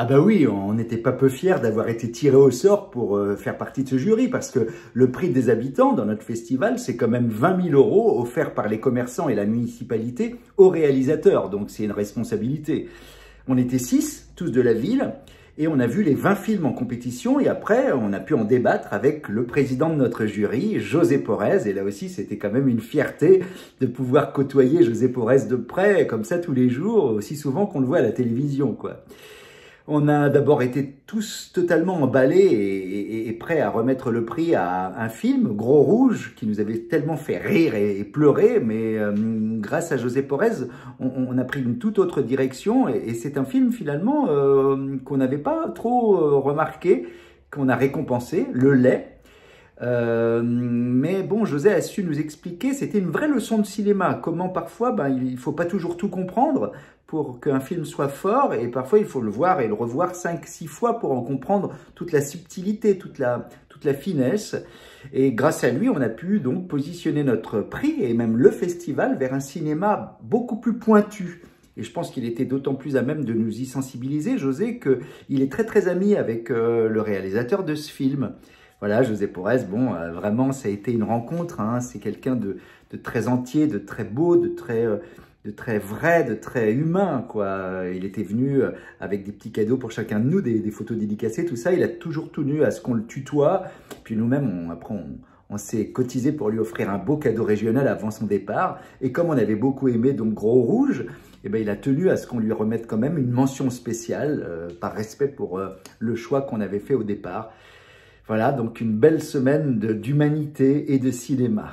Ah bah oui, on n'était pas peu fiers d'avoir été tirés au sort pour faire partie de ce jury, parce que le prix des habitants dans notre festival, c'est quand même 20 000 € offerts par les commerçants et la municipalité aux réalisateurs, donc c'est une responsabilité. On était 6, tous de la ville, et on a vu les 20 films en compétition, et après on a pu en débattre avec le président de notre jury, José Porez, et là aussi c'était quand même une fierté de pouvoir côtoyer José Porez de près, comme ça tous les jours, aussi souvent qu'on le voit à la télévision, quoi. On a d'abord été tous totalement emballés et prêts à remettre le prix à un film, Gros Rouge, qui nous avait tellement fait rire et pleurer, mais grâce à José Porez, on a pris une toute autre direction et c'est un film finalement qu'on n'avait pas trop remarqué, qu'on a récompensé, Le Lait. Mais bon, José a su nous expliquer, c'était une vraie leçon de cinéma, comment parfois il ne faut pas toujours tout comprendre pour qu'un film soit fort, et parfois il faut le voir et le revoir 5-6 fois pour en comprendre toute la subtilité, toute la finesse. Et grâce à lui, on a pu donc positionner notre prix et même le festival vers un cinéma beaucoup plus pointu. Et je pense qu'il était d'autant plus à même de nous y sensibiliser, José, qu'il est très très ami avec le réalisateur de ce film. Voilà, José Porez, bon, vraiment, ça a été une rencontre, hein. C'est quelqu'un de très entier, de très beau, de très vrai, de très humain, quoi. Il était venu avec des petits cadeaux pour chacun de nous, des photos dédicacées, tout ça. Il a toujours tenu à ce qu'on le tutoie. Puis nous-mêmes, après, on s'est cotisé pour lui offrir un beau cadeau régional avant son départ. Et comme on avait beaucoup aimé donc Gros Rouge, eh ben, il a tenu à ce qu'on lui remette quand même une mention spéciale par respect pour le choix qu'on avait fait au départ. Voilà, donc une belle semaine d'humanité et de cinéma.